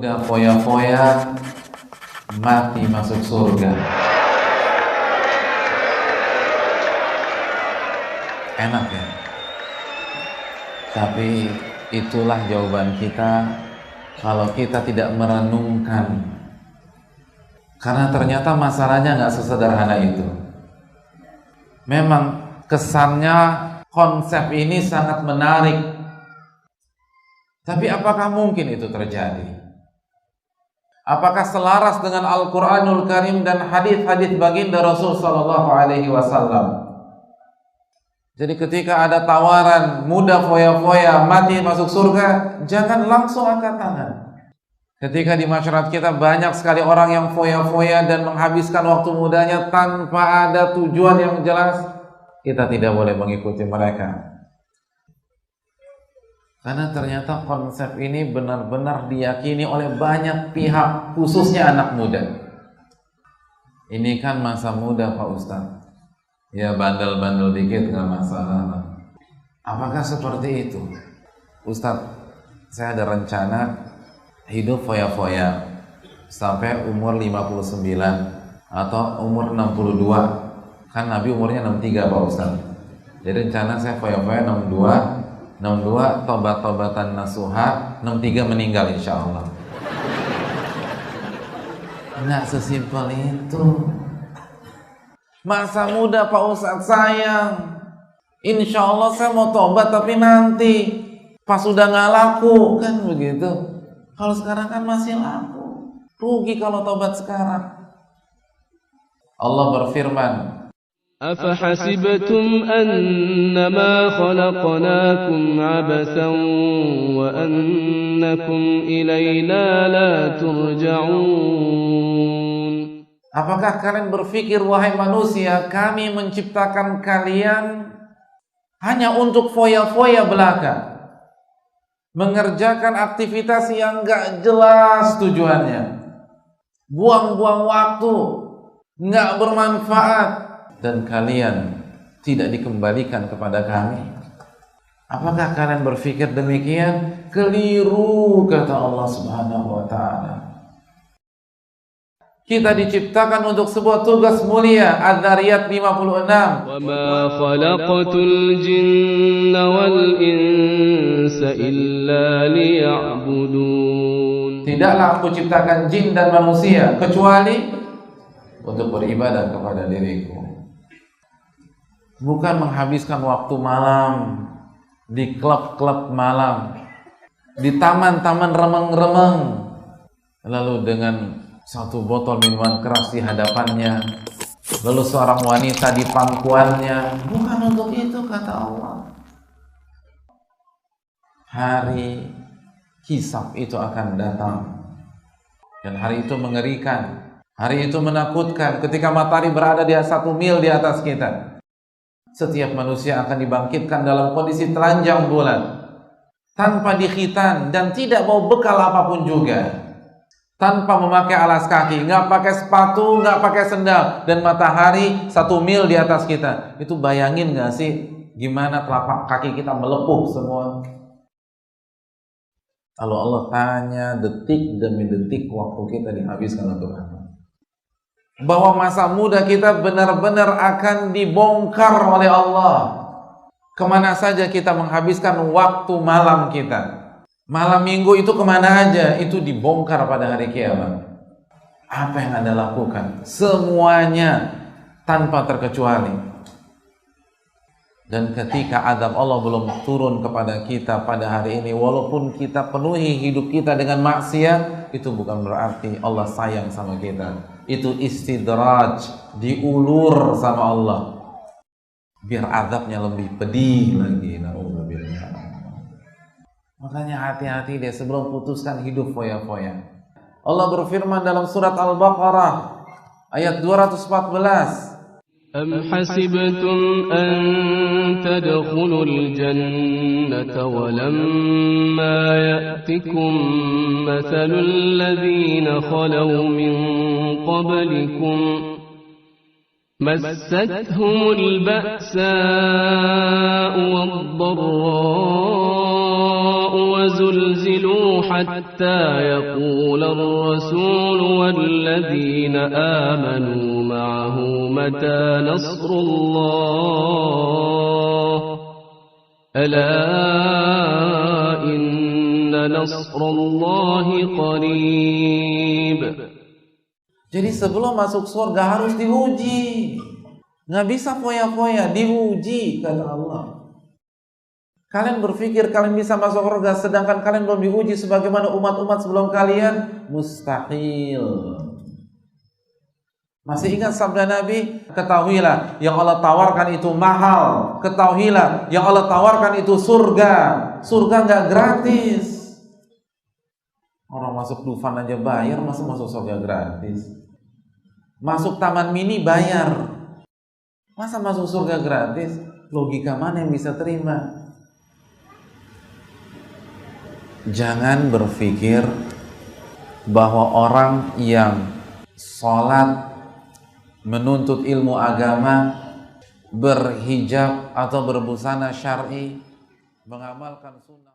muda foya-foya, mati masuk surga. Enak ya? Tapi itulah jawaban kita kalau kita tidak merenungkan. Karena ternyata masalahnya nggak sesederhana itu. Memang kesannya konsep ini sangat menarik. Tapi apakah mungkin itu terjadi? Apakah selaras dengan Al-Quranul Karim dan hadis-hadis baginda Rasul Sallallahu Alaihi Wasallam? Jadi ketika ada tawaran muda foya-foya mati masuk surga, jangan langsung angkat tangan. Ketika di masyarakat kita banyak sekali orang yang foya-foya dan menghabiskan waktu mudanya tanpa ada tujuan yang jelas, kita tidak boleh mengikuti mereka. Karena ternyata konsep ini benar-benar diyakini oleh banyak pihak, khususnya anak muda. Ini kan masa muda Pak Ustadz. Ya bandel-bandel dikit gak masalah. Apakah seperti itu? Ustadz, saya ada rencana hidup foya-foya sampai umur 59 atau umur 62. Kan Nabi umurnya 63 Pak Ustadz. Jadi rencana saya foya-foya 62 tobat-tobatan nasuha, 63 meninggal insya Allah. Nggak sesimpel itu. Masa muda Pak Ustadz sayang, insya Allah saya mau tobat tapi nanti pas sudah nggak laku kan begitu. Kalau sekarang kan masih laku, rugi kalau tobat sekarang. Allah berfirman, أَفَحَسِبْتُمْ أَنَّمَا خَلَقْنَاكُمْ عَبَثًا وَأَنَّكُمْ إِلَيْنَا لَا تُرْجَعُونَ. Apakah kalian berpikir wahai manusia, kami menciptakan kalian hanya untuk foya-foya belaka, mengerjakan aktivitas yang gak jelas tujuannya, buang-buang waktu, gak bermanfaat, dan kalian tidak dikembalikan kepada kami? Apakah kalian berpikir demikian? Keliru, kata Allah Subhanahu wa ta'ala. Kita diciptakan untuk sebuah tugas mulia. Adz-Dzariyat 56. Wa ma khalaqatul jinna wal insa illa liya'budun. Tidaklah aku ciptakan jin dan manusia kecuali untuk beribadah kepada diriku. Bukan menghabiskan waktu malam di klub-klub malam, di taman-taman remeng-remeng, lalu dengan satu botol minuman keras di hadapannya, lalu seorang wanita di pangkuannya. Bukan untuk itu, kata Allah. Hari hisab itu akan datang, dan hari itu mengerikan. Hari itu menakutkan. Ketika matahari berada di 1 mil di atas kita, setiap manusia akan dibangkitkan dalam kondisi telanjang bulan, tanpa dikhitan dan tidak bawa bekal apapun juga, tanpa memakai alas kaki, nggak pakai sepatu, nggak pakai sendal, dan matahari 1 mil di atas kita. Itu bayangin nggak sih gimana telapak kaki kita melepuh semua? Kalau Allah tanya, detik demi detik waktu kita dihabiskan untuk apa? Bahwa masa muda kita benar-benar akan dibongkar oleh Allah. Kemana saja kita menghabiskan waktu malam kita? Malam minggu itu kemana aja? Itu dibongkar pada hari kiamat. Apa yang Anda lakukan? Semuanya tanpa terkecuali. Dan ketika azab Allah belum turun kepada kita pada hari ini, walaupun kita penuhi hidup kita dengan maksiat, itu bukan berarti Allah sayang sama kita. Itu istidraj, diulur sama Allah, biar azabnya lebih pedih lagi. Makanya hati-hati deh sebelum putuskan hidup foya-foya. Allah berfirman dalam surat Al-Baqarah ayat 214. Am hasibtum an tadkhulul jannata wa lamma ya'tikum mathalul ladzina khalaw min qablikum massatuhumul ba'sa'u wad-dharra'u وزلزلوا حتى يقول الرسول والذين آمنوا معه متى نصر الله ألا إن نصر الله قريب. Jadi sebelum masuk surga harus diuji. Nggak bisa foya-foya, diuji kata Allah. Kalian berpikir kalian bisa masuk surga sedangkan kalian belum diuji sebagaimana umat-umat sebelum kalian? Mustahil. Masih ingat sabda Nabi? Ketahuilah yang Allah tawarkan itu mahal. Ketahuilah yang Allah tawarkan itu surga. Surga nggak gratis. Orang masuk Dufan aja bayar, masa masuk surga gratis? Masuk taman mini bayar, masa masuk surga gratis? Logika mana yang bisa terima? Jangan berpikir bahwa orang yang sholat, menuntut ilmu agama, berhijab atau berbusana syar'i, mengamalkan sunnah